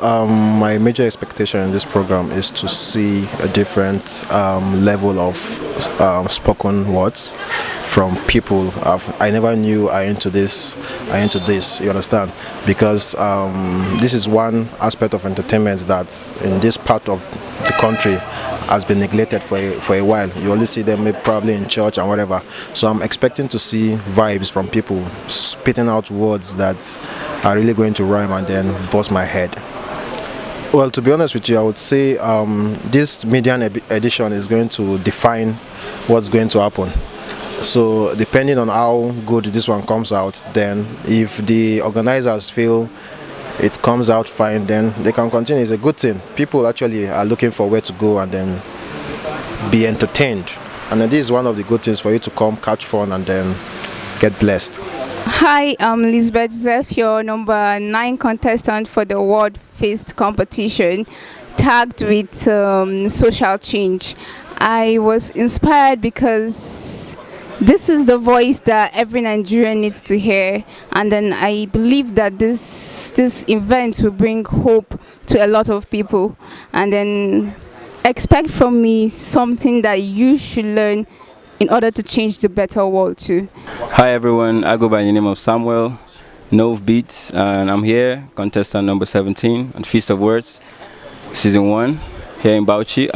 my major expectation in this program is to see a different level of spoken words from people I never knew are into this. You understand? Because this is one aspect of entertainment that in this part of the country has been neglected for a while. You only see them probably in church and whatever. So I'm expecting to see vibes from people spitting out words that are really going to rhyme and then bust my head. Well, to be honest with you, I would say this median edition is going to define what's going to happen. So depending on how good this one comes out, then if the organizers feel it comes out fine, then they can continue. It's a good thing. People actually are looking for where to go and then be entertained. And then this is one of the good things for you to come, catch fun, and then get blessed. Hi, I'm Lisbeth Zeph, your number 9 contestant for the World Feast competition, tagged with social change. I was inspired because this is the voice that every Nigerian needs to hear, and then I believe that this event will bring hope to a lot of people, and then expect from me something that you should learn in order to change the better world too. Hi everyone, I go by the name of Samuel, Nove Beats, and I'm here, contestant number 17 on Feast of Words, season 1, here in Bauchi.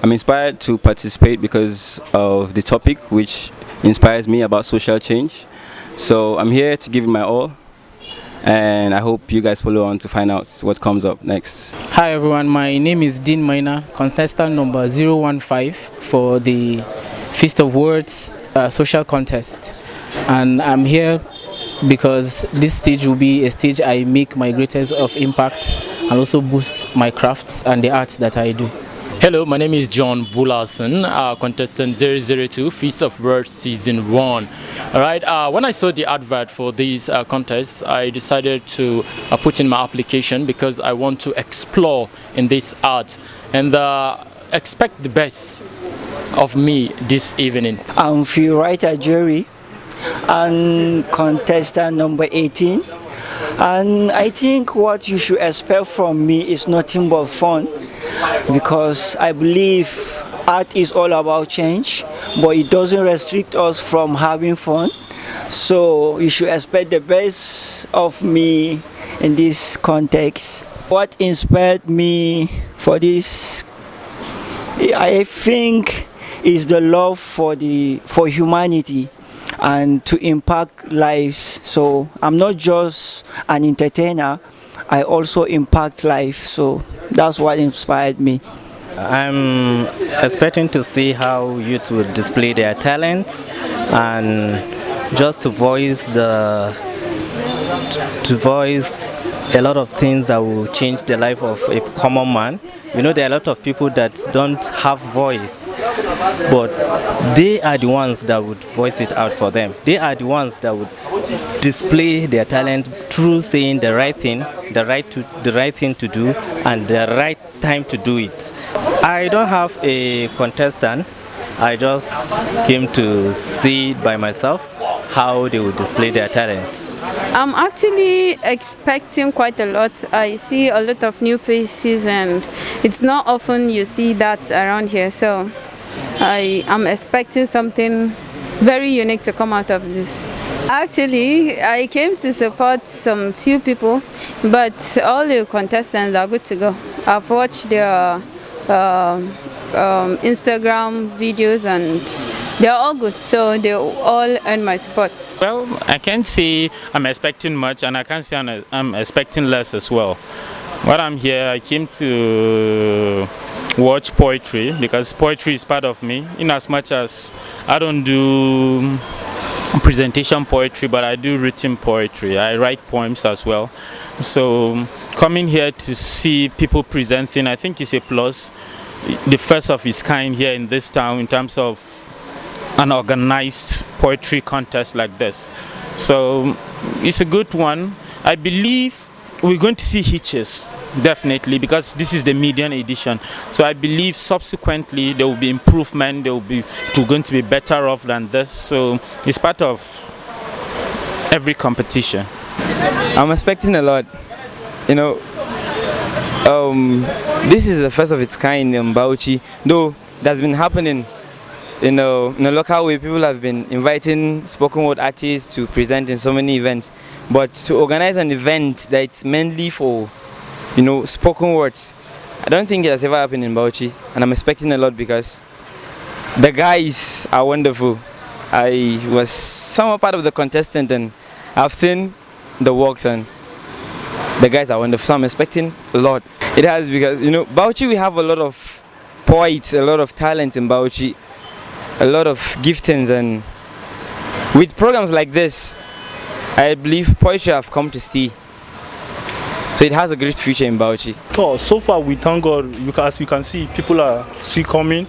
I'm inspired to participate because of the topic, which inspires me about social change. So I'm here to give it my all, and I hope you guys follow on to find out what comes up next. Hi everyone, my name is Dean Maina, contestant number 015 for the Feast of Words social contest, and I'm here because this stage will be a stage I make my greatest of impacts and also boost my crafts and the arts that I do. Hello, my name is John Bulason, contestant 002, Feast of Words Season 1. Alright, when I saw the advert for this contest, I decided to put in my application because I want to explore in this art and expect the best of me this evening. I'm free writer Jerry, and contestant number 18. And I think what you should expect from me is nothing but fun, because I believe art is all about change, but it doesn't restrict us from having fun. So you should expect the best of me in this context. What inspired me for this, I think, is the love for humanity and to impact lives. So I'm not just an entertainer, I also impact life. So that's what inspired me. I'm expecting to see how youth will display their talents and just to voice a lot of things that will change the life of a common man. You know, there are a lot of people that don't have voice, but they are the ones that would voice it out for them. They are the ones that would display their talent through saying the right thing, the right thing to do, and the right time to do it. I don't have a contestant. I just came to see by myself how they would display their talents. I'm actually expecting quite a lot. I see a lot of new faces, and it's not often you see that around here. So I am expecting something very unique to come out of this. Actually, I came to support some few people, but all the contestants are good to go. I've watched their Instagram videos and they're all good, so they all earn my spot. Well, I can't say I'm expecting much, and I can't say I'm expecting less as well. While I'm here, I came to watch poetry because poetry is part of me, in as much as I don't do presentation poetry, but I do written poetry. I write poems as well. So coming here to see people presenting, I think is a plus. The first of its kind here in this town in terms of an organized poetry contest like this. So it's a good one. I believe we're going to see hitches, definitely, because this is the median edition. So I believe subsequently there will be improvement, going to be better off than this. So it's part of every competition. I'm expecting a lot. You know, This is the first of its kind in Bauchi, though that's been happening in a local way. People have been inviting spoken word artists to present in so many events, but to organize an event that's mainly for, spoken words, I don't think it has ever happened in Bauchi, and I'm expecting a lot because the guys are wonderful. I was somewhat part of the contestant and I've seen the works and the guys are wonderful, so I'm expecting a lot. It has because, Bauchi, we have a lot of poets, a lot of talent in Bauchi, a lot of giftings, and with programs like this, I believe poetry have come to stay. So it has a great future in Bauchi. So far, we thank God, because you can see people are still coming,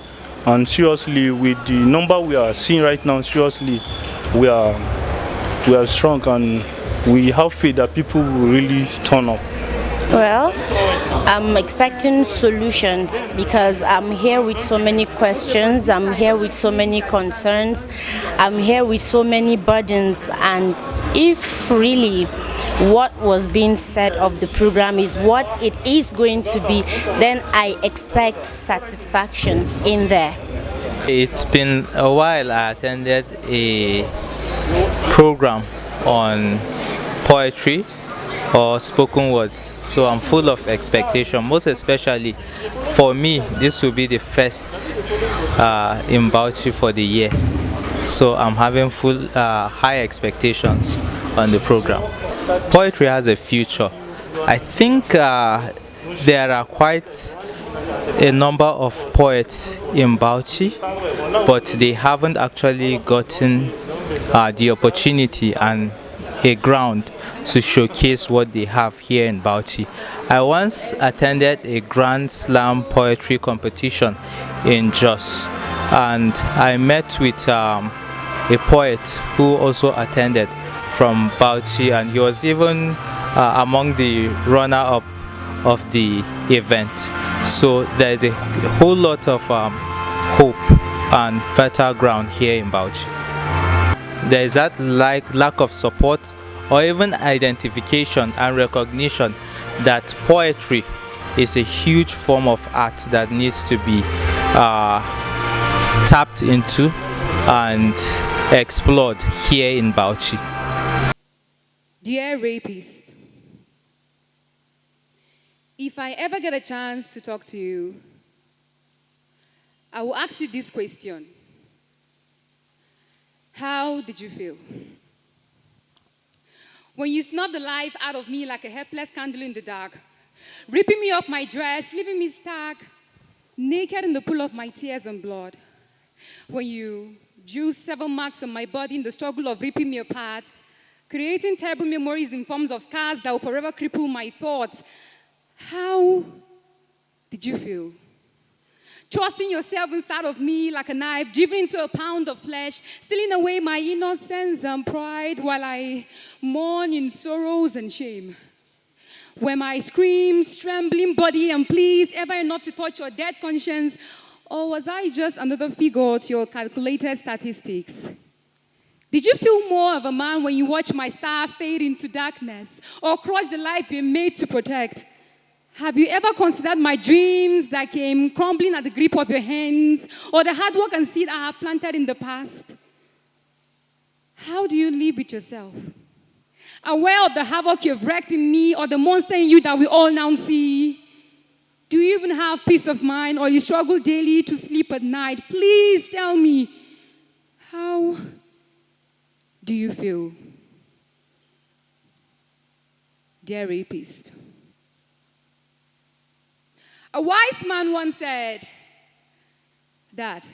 and seriously, with the number we are seeing right now, seriously, we are strong, and we have faith that people will really turn up. Well, I'm expecting solutions because I'm here with so many questions, I'm here with so many concerns, I'm here with so many burdens, and if really what was being said of the program is what it is going to be, then I expect satisfaction in there. It's been a while I attended a program on poetry or spoken words, so I'm full of expectation. Most especially for me, this will be the first in Bauchi for the year, so I'm having full high expectations on the program. Poetry has a future. I think there are quite a number of poets in Bauchi, but they haven't actually gotten the opportunity and a ground to showcase what they have here in Bauchi. I once attended a Grand Slam poetry competition in Jos, and I met with a poet who also attended from Bauchi, and he was even among the runner-up of the event. So there is a whole lot of hope and fertile ground here in Bauchi. There is that lack of support or even identification and recognition that poetry is a huge form of art that needs to be tapped into and explored here in Bauchi. Dear rapist, if I ever get a chance to talk to you, I will ask you this question. How did you feel? When you snubbed the life out of me like a helpless candle in the dark, ripping me off my dress, leaving me stuck, naked in the pool of my tears and blood. When you drew 7 marks on my body in the struggle of ripping me apart, creating terrible memories in forms of scars that will forever cripple my thoughts. How did you feel? Trusting yourself inside of me like a knife, driven into a pound of flesh, stealing away my innocence and pride while I mourn in sorrows and shame. Were my screams, trembling body and pleas ever enough to touch your dead conscience, or was I just another figure to your calculated statistics? Did you feel more of a man when you watched my star fade into darkness or crush the life you made to protect? Have you ever considered my dreams that came crumbling at the grip of your hands, or the hard work and seed I have planted in the past? How do you live with yourself? Aware of the havoc you've wreaked in me or the monster in you that we all now see? Do you even have peace of mind, or you struggle daily to sleep at night? Please tell me, how do you feel? Dear rapist. A wise man once said that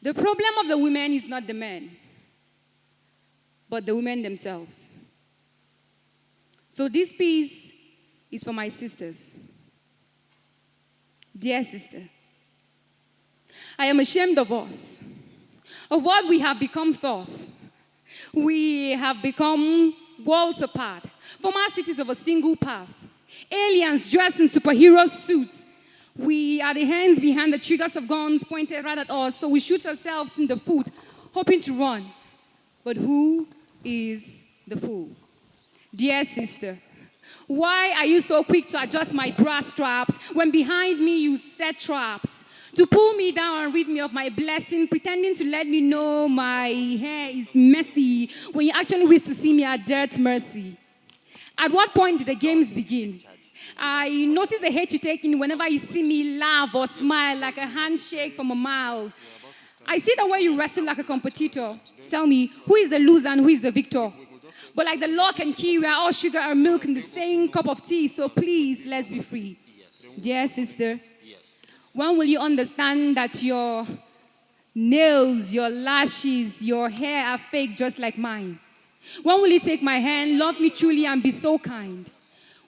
the problem of the women is not the men, but the women themselves. So this piece is for my sisters. Dear sister, I am ashamed of us, of what we have become thus. We have become worlds apart, former cities of a single path. Aliens dressed in superhero suits. We are the hands behind the triggers of guns pointed right at us, so we shoot ourselves in the foot, hoping to run. But who is the fool? Dear sister, Why are you so quick to adjust my bra straps when behind me you set traps? To pull me down and rid me of my blessing, pretending to let me know my hair is messy when you actually wish to see me at dirt mercy. At what point did the games begin? I notice the hate you take in whenever you see me laugh or smile like a handshake from a mile. I see the way you wrestle like a competitor. Tell me, who is the loser and who is the victor? But like the lock and key, we are all sugar and milk in the same cup of tea, so please, let's be free. Dear sister, when will you understand that your nails, your lashes, your hair are fake just like mine? When will you take my hand, love me truly, and be so kind?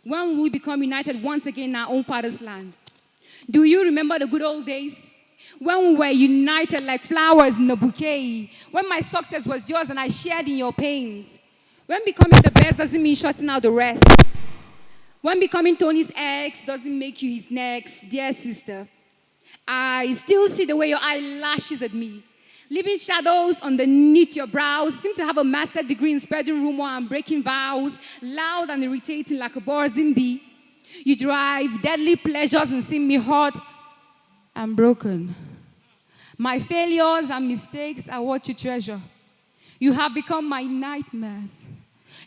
When will we become united once again in our own father's land? Do you remember the good old days? When we were united like flowers in a bouquet. When my success was yours and I shared in your pains. When becoming the best doesn't mean shutting out the rest. When becoming Tony's ex doesn't make you his next. Dear sister, I still see the way your eyelashes at me. Leaving shadows underneath your brows. Seem to have a master's degree in spreading rumor and breaking vows. Loud and irritating like a buzzing bee. You drive deadly pleasures and see me hot and broken. My failures and mistakes are what you treasure. You have become my nightmares.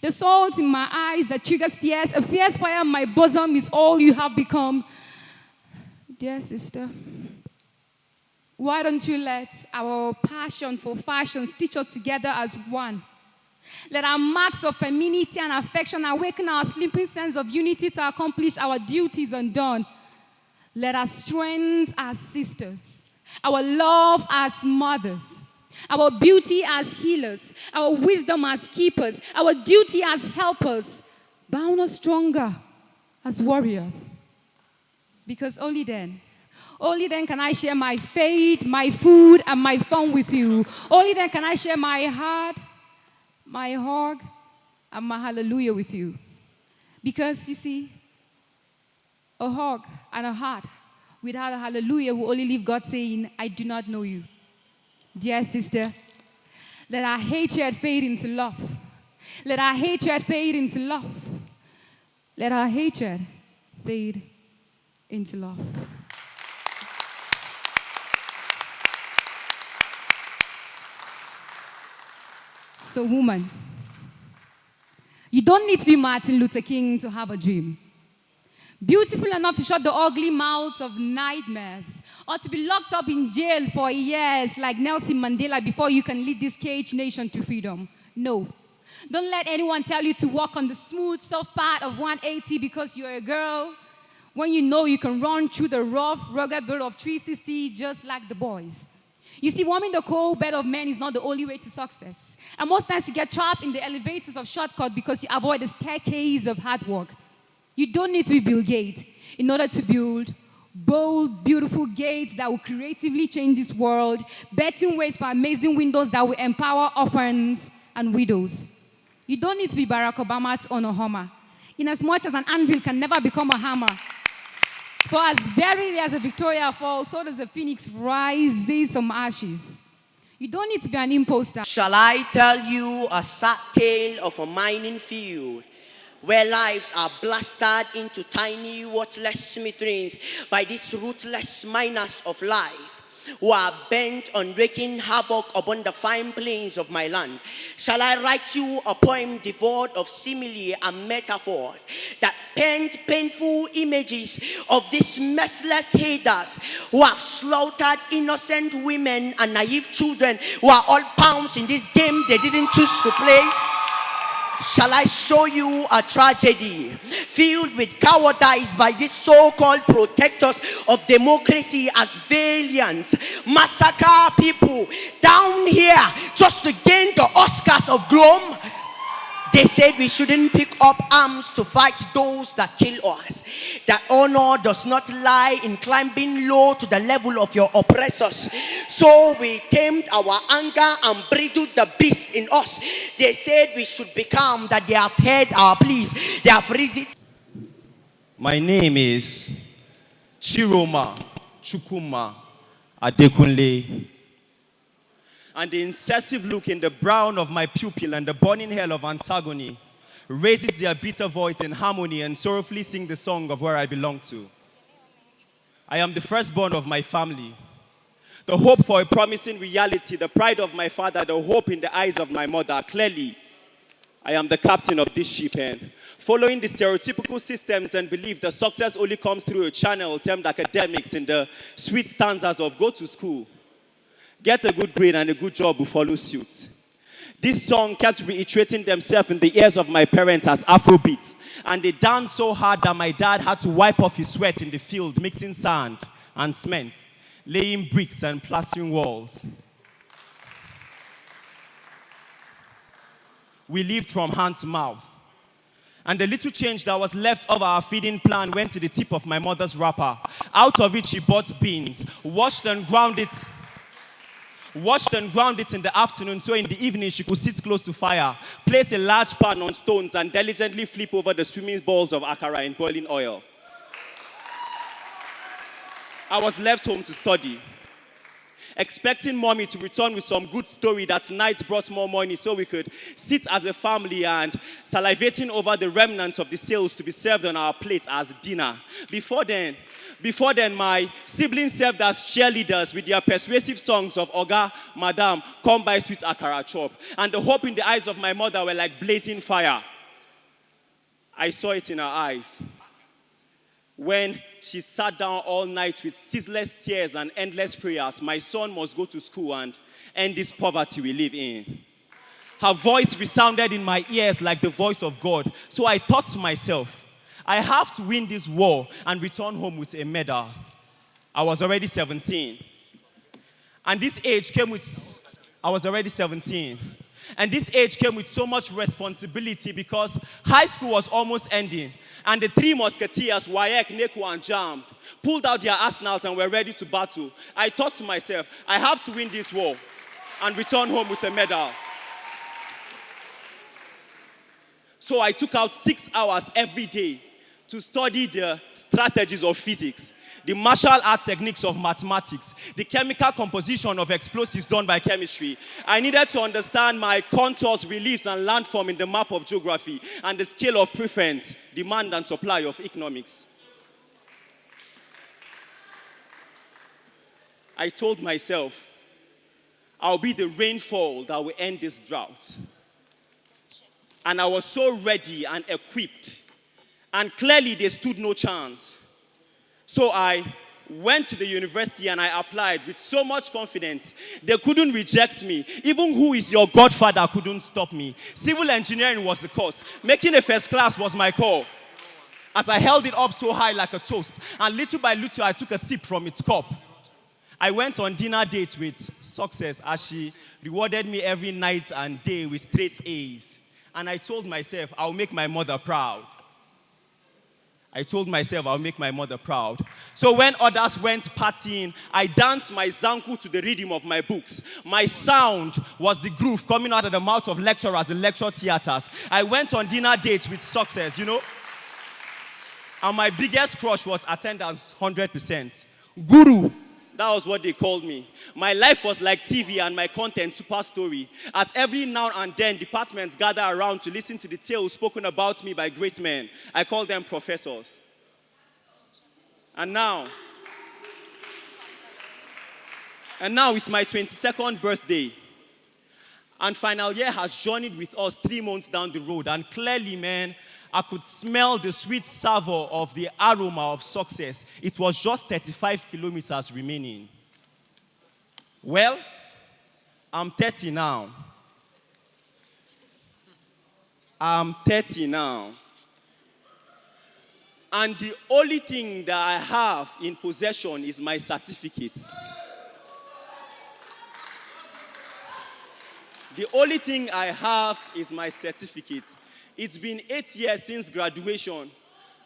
The salt in my eyes that triggers tears, a fierce fire in my bosom is all you have become. Dear sister, why don't you let our passion for fashion stitch us together as one? Let our marks of femininity and affection awaken our sleeping sense of unity to accomplish our duties undone. Let our strength as sisters, our love as mothers, our beauty as healers, our wisdom as keepers, our duty as helpers, bound us stronger as warriors. Because only then can I share my faith, my food, and my fun with you. Only then can I share my heart, my hug, and my hallelujah with you. Because, you see, a hug and a heart without a hallelujah will only leave God saying, I do not know you. Dear sister, let our hatred fade into love. Let our hatred fade into love. Let our hatred fade into love. So, woman, you don't need to be Martin Luther King to have a dream. Beautiful enough to shut the ugly mouth of nightmares, or to be locked up in jail for years like Nelson Mandela before you can lead this caged nation to freedom. No. Don't let anyone tell you to walk on the smooth, soft path of 180 because you're a girl, when you know you can run through the rough, rugged road of 360 just like the boys. You see, warming the cold bed of men is not the only way to success. And most times you get trapped in the elevators of shortcut because you avoid the staircase of hard work. You don't need to be Bill Gates in order to build bold, beautiful gates that will creatively change this world, betting ways for amazing windows that will empower orphans and widows. You don't need to be Barack Obama to own a Hummer, in as much as an anvil can never become a hammer. For as verily as the Victoria falls, so does the phoenix rises from ashes. You don't need to be an imposter. Shall I tell you a sad tale of a mining field where lives are blasted into tiny, worthless smithereens by these ruthless miners of life who are bent on wreaking havoc upon the fine plains of my land? Shall I write you a poem devoid of simile and metaphors that paint painful images of these merciless haters who have slaughtered innocent women and naive children who are all pawns in this game they didn't choose to play? Shall I show you a tragedy filled with cowardice by these so-called protectors of democracy as valiant, massacre people down here just to gain the Oscars of gloom? They said we shouldn't pick up arms to fight those that kill us. That honor does not lie in climbing low to the level of your oppressors. So we tamed our anger and bridled the beast in us. They said we should be calm, that they have heard our pleas. They have resisted. My name is Chiroma Chukuma Adekunle. And the incisive look in the brown of my pupil and the burning hell of antagony raises their bitter voice in harmony and sorrowfully sing the song of where I belong to. I am the firstborn of my family, the hope for a promising reality, the pride of my father, the hope in the eyes of my mother. Clearly, I am the captain of this ship, and following the stereotypical systems and belief that success only comes through a channel termed academics in the sweet stanzas of go to school, get a good grade and a good job will follow suit. This song kept reiterating themselves in the ears of my parents as Afrobeat, and they danced so hard that my dad had to wipe off his sweat in the field, mixing sand and cement, laying bricks and plastering walls. We lived from hand to mouth. And the little change that was left of our feeding plan went to the tip of my mother's wrapper. Out of it, she bought beans, washed and ground it in the afternoon so in the evening she could sit close to fire, place a large pan on stones, and diligently flip over the swimming balls of akara in boiling oil. I was left home to study, expecting mommy to return with some good story that night brought more money so we could sit as a family and salivating over the remnants of the sales to be served on our plates as dinner. Before then, my siblings served as cheerleaders with their persuasive songs of Oga, Madam, come buy sweet akara chop. And the hope in the eyes of my mother were like blazing fire. I saw it in her eyes when she sat down all night with ceaseless tears and endless prayers. My son must go to school and end this poverty we live in. Her voice resounded in my ears like the voice of God. So I thought to myself, I have to win this war and return home with a medal. I was already 17. And this age came with so much responsibility because high school was almost ending. And the three musketeers, Wayek, Neko, and Jam, pulled out their arsenals and were ready to battle. I thought to myself, I have to win this war and return home with a medal. So I took out 6 hours every day to study the strategies of physics, the martial art techniques of mathematics, the chemical composition of explosives done by chemistry. I needed to understand my contours, reliefs, and landform in the map of geography and the scale of preference, demand, and supply of economics. I told myself, I'll be the rainfall that will end this drought. And I was so ready and equipped. And clearly, they stood no chance. So I went to the university and I applied with so much confidence. They couldn't reject me. Even who is your godfather couldn't stop me. Civil engineering was the course. Making a first class was my call. As I held it up so high like a toast, and little by little I took a sip from its cup. I went on dinner dates with success as she rewarded me every night and day with straight A's. And I told myself, I'll make my mother proud. So when others went partying, I danced my zanku to the rhythm of my books. My sound was the groove coming out of the mouth of lecturers in lecture theaters. I went on dinner dates with success, And my biggest crush was attendance, 100%. Guru. That was what they called me. My life was like TV and my content super story. As every now and then departments gather around to listen to the tales spoken about me by great men, I call them professors. And now it's my 22nd birthday. And final year has journeyed with us 3 months down the road. And clearly, man, I could smell the sweet savor of the aroma of success. It was just 35 kilometers remaining. Well, I'm 30 now. And the only thing that I have in possession is my certificate. The only thing I have is my certificate. It's been 8 years since graduation,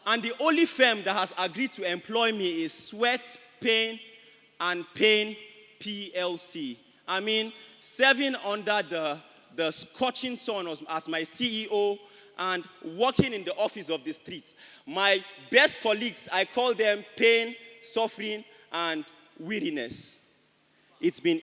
and the only firm that has agreed to employ me is Sweat, Pain, and Pain PLC. I mean, serving under the scorching sun as my CEO and working in the office of the streets. My best colleagues, I call them pain, suffering, and weariness. It's been